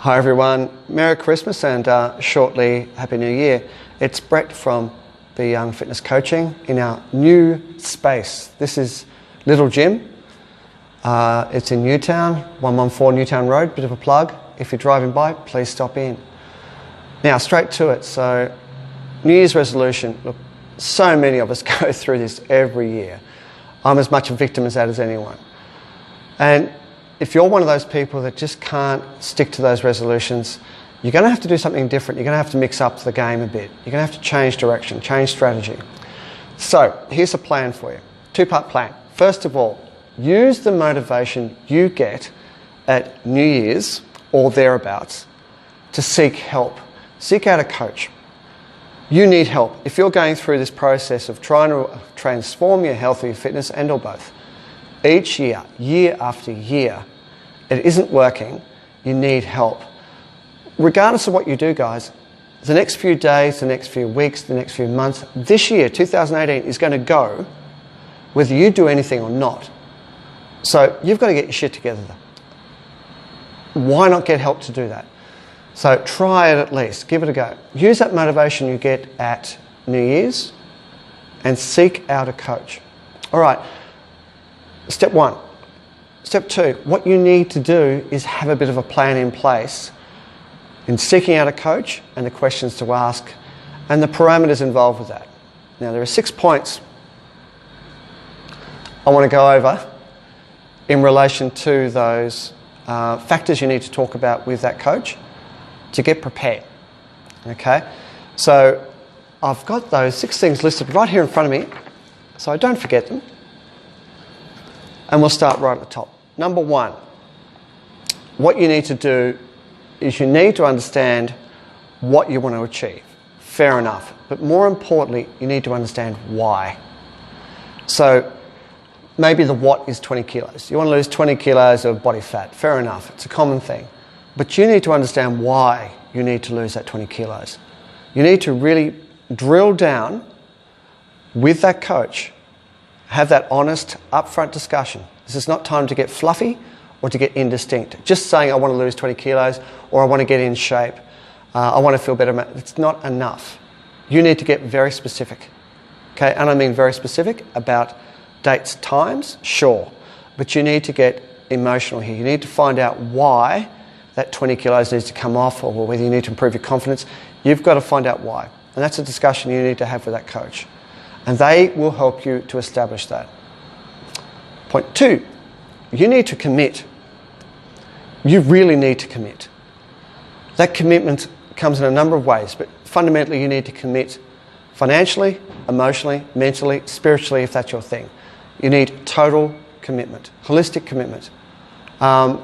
Hi everyone, Merry Christmas and shortly Happy New Year. It's Brett from Be Young Fitness Coaching in our new space. This is Little Gym. It's in Newtown, 114 Newtown Road, bit of a plug. If you're driving by, please stop in. Now straight to it, so New Year's resolution. Look, so many of us go through this every year. I'm as much a victim as that as anyone. And if you're one of those people that just can't stick to those resolutions, you're going to have to do something different. You're going to have to mix up the game a bit. You're going to have to change direction, change strategy. So here's a plan for you. Two-part plan. First of all, use the motivation you get at New Year's or thereabouts to seek help. Seek out a coach. You need help. If you're going through this process of trying to transform your health or your fitness and or both, each year, year after year, it isn't working, you need help. Regardless of what you do, guys, the next few days, the next few weeks, the next few months, this year, 2018, is going to go whether you do anything or not. So you've got to get your shit together. Why not get help to do that? So try it at least, give it a go. Use that motivation you get at New Year's and seek out a coach. All right. Step one. Step two, what you need to do is have a bit of a plan in place in seeking out a coach and the questions to ask and the parameters involved with that. Now, there are 6 points I want to go over in relation to those factors you need to talk about with that coach to get prepared. Okay? So I've got those 6 things listed right here in front of me so I don't forget them. And we'll start right at the top. Number one, what you need to do is you need to understand what you want to achieve. Fair enough. But more importantly, you need to understand why. So maybe the what is 20 kilos. You want to lose 20 kilos of body fat. Fair enough. It's a common thing. But you need to understand why you need to lose that 20 kilos. You need to really drill down with that coach. Have that honest, upfront discussion. This is not time to get fluffy or to get indistinct. Just saying I want to lose 20 kilos or I want to get in shape, I want to feel better. It's not enough. You need to get very specific. Okay, and I mean very specific about dates, times, sure. But you need to get emotional here. You need to find out why that 20 kilos needs to come off or whether you need to improve your confidence. You've got to find out why. And that's a discussion you need to have with that coach. And they will help you to establish that. Point two, you need to commit. You really need to commit. That commitment comes in a number of ways, but fundamentally you need to commit financially, emotionally, mentally, spiritually, if that's your thing. You need total commitment, holistic commitment. And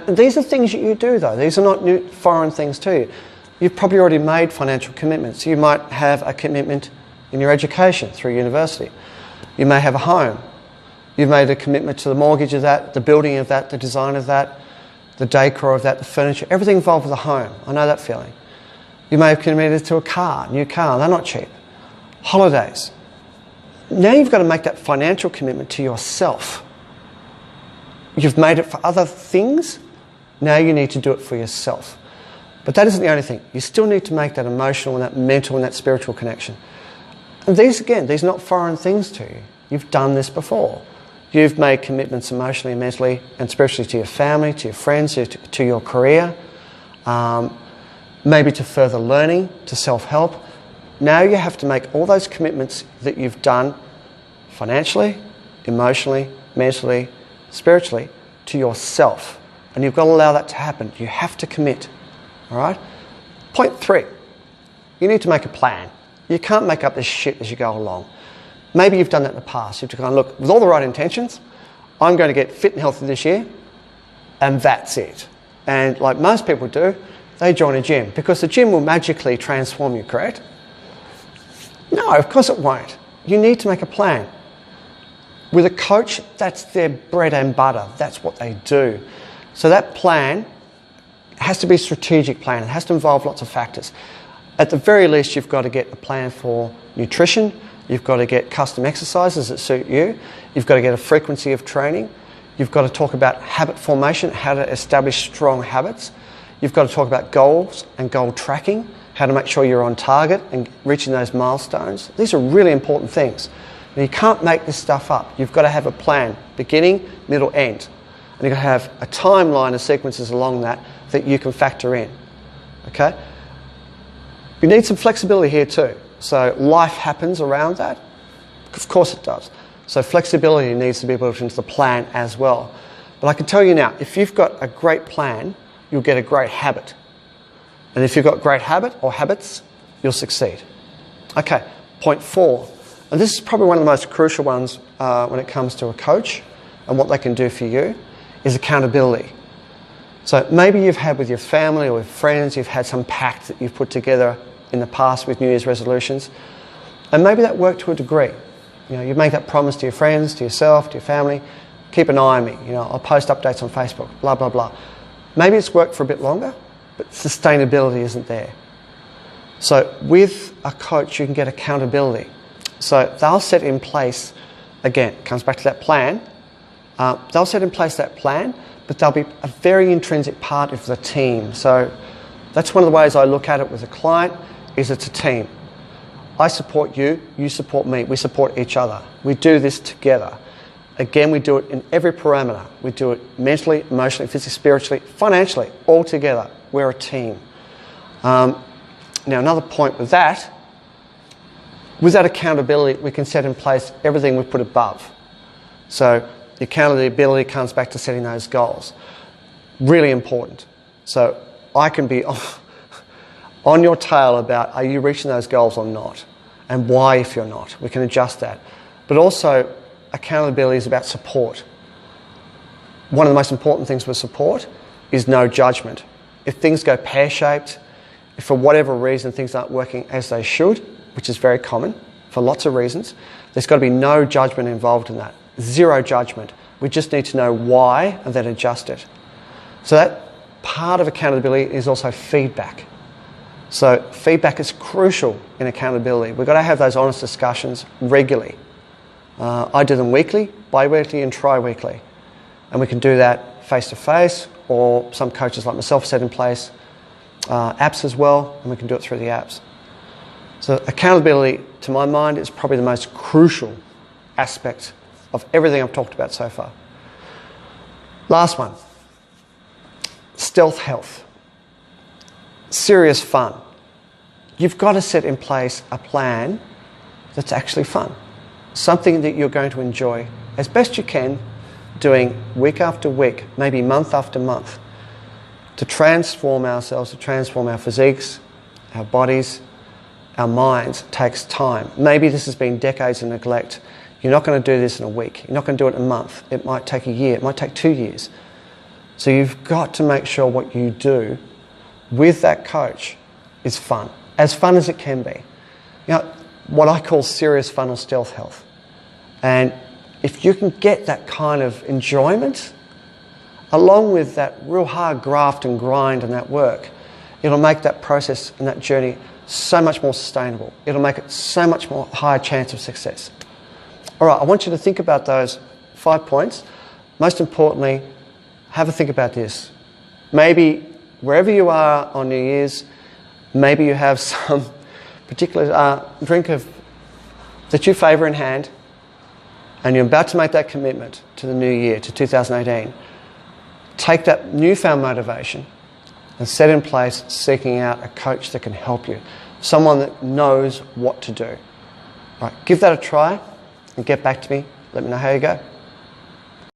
these are things that you do, though. These are not new foreign things to you. You've probably already made financial commitments. You might have a commitment in your education through university. You may have a home. You've made a commitment to the mortgage of that, the building of that, the design of that, the decor of that, the furniture, everything involved with a home. I know that feeling. You may have committed to a car, new car. They're not cheap. Holidays. Now you've got to make that financial commitment to yourself. You've made it for other things. Now you need to do it for yourself. But that isn't the only thing. You still need to make that emotional and that mental and that spiritual connection. And these are not foreign things to you. You've done this before. You've made commitments emotionally, mentally, and spiritually to your family, to your friends, to your career, maybe to further learning, to self-help. Now you have to make all those commitments that you've done financially, emotionally, mentally, spiritually, to yourself. And you've got to allow that to happen. You have to commit. All right? Point three, you need to make a plan. You can't make up this shit as you go along. Maybe you've done that in the past. You have to go and look, with all the right intentions, I'm going to get fit and healthy this year, and that's it. And like most people do, they join a gym because the gym will magically transform you, correct? No, of course it won't. You need to make a plan. With a coach, that's their bread and butter. That's what they do. So that plan has to be a strategic plan. It has to involve lots of factors. At the very least, you've got to get a plan for nutrition. You've got to get custom exercises that suit you. You've got to get a frequency of training. You've got to talk about habit formation, how to establish strong habits. You've got to talk about goals and goal tracking, how to make sure you're on target and reaching those milestones. These are really important things. Now, you can't make this stuff up. You've got to have a plan, beginning, middle, end. And you've got to have a timeline of sequences along that you can factor in. Okay? You need some flexibility here too. So life happens around that. Of course it does. So flexibility needs to be built into the plan as well. But I can tell you now, if you've got a great plan, you'll get a great habit. And if you've got great habit or habits, you'll succeed. Okay, point 4. And this is probably one of the most crucial ones when it comes to a coach and what they can do for you, is accountability. So maybe you've had with your family or with friends, you've had some pact that you've put together in the past with New Year's resolutions. And maybe that worked to a degree. You know, you make that promise to your friends, to yourself, to your family. Keep an eye on me. You know, I'll post updates on Facebook, blah, blah, blah. Maybe it's worked for a bit longer, but sustainability isn't there. So with a coach, you can get accountability. So they'll set in place, again, it comes back to that plan. They'll set in place that plan, but they'll be a very intrinsic part of the team. So that's one of the ways I look at it with a client, is it's a team. I support you, you support me, we support each other. We do this together. Again, we do it in every parameter. We do it mentally, emotionally, physically, spiritually, financially, all together. We're a team. Now, another point with that accountability, we can set in place everything we put above. So the accountability comes back to setting those goals. Really important. So I can be on your tail about, are you reaching those goals or not? And why if you're not? We can adjust that. But also, accountability is about support. One of the most important things with support is no judgment. If things go pear-shaped, if for whatever reason things aren't working as they should, which is very common for lots of reasons, there's got to be no judgment involved in that. Zero judgment. We just need to know why and then adjust it. So that part of accountability is also feedback. So feedback is crucial in accountability. We've got to have those honest discussions regularly. I do them weekly, bi-weekly and tri-weekly. And we can do that face-to-face, or some coaches like myself set in place apps as well, and we can do it through the apps. So accountability, to my mind, is probably the most crucial aspect of everything I've talked about so far. Last one, stealth health. Serious fun. You've got to set in place a plan that's actually fun. Something that you're going to enjoy as best you can, doing week after week, maybe month after month, to transform ourselves, to transform our physiques, our bodies, our minds. Takes time. Maybe this has been decades of neglect. You're not going to do this in a week. You're not going to do it in a month. It might take a year. It might take 2 years. So you've got to make sure what you do with that coach is fun. As fun as it can be. You know, what I call serious fun or stealth health. And if you can get that kind of enjoyment, along with that real hard graft and grind and that work, it'll make that process and that journey so much more sustainable. It'll make it so much more higher chance of success. All right, I want you to think about those 5 points. Most importantly, have a think about this. Maybe wherever you are on New Year's, maybe you have some particular drink that you favour in hand, and you're about to make that commitment to the new year, to 2018. Take that newfound motivation and set in place seeking out a coach that can help you, someone that knows what to do. Right, give that a try and get back to me. Let me know how you go.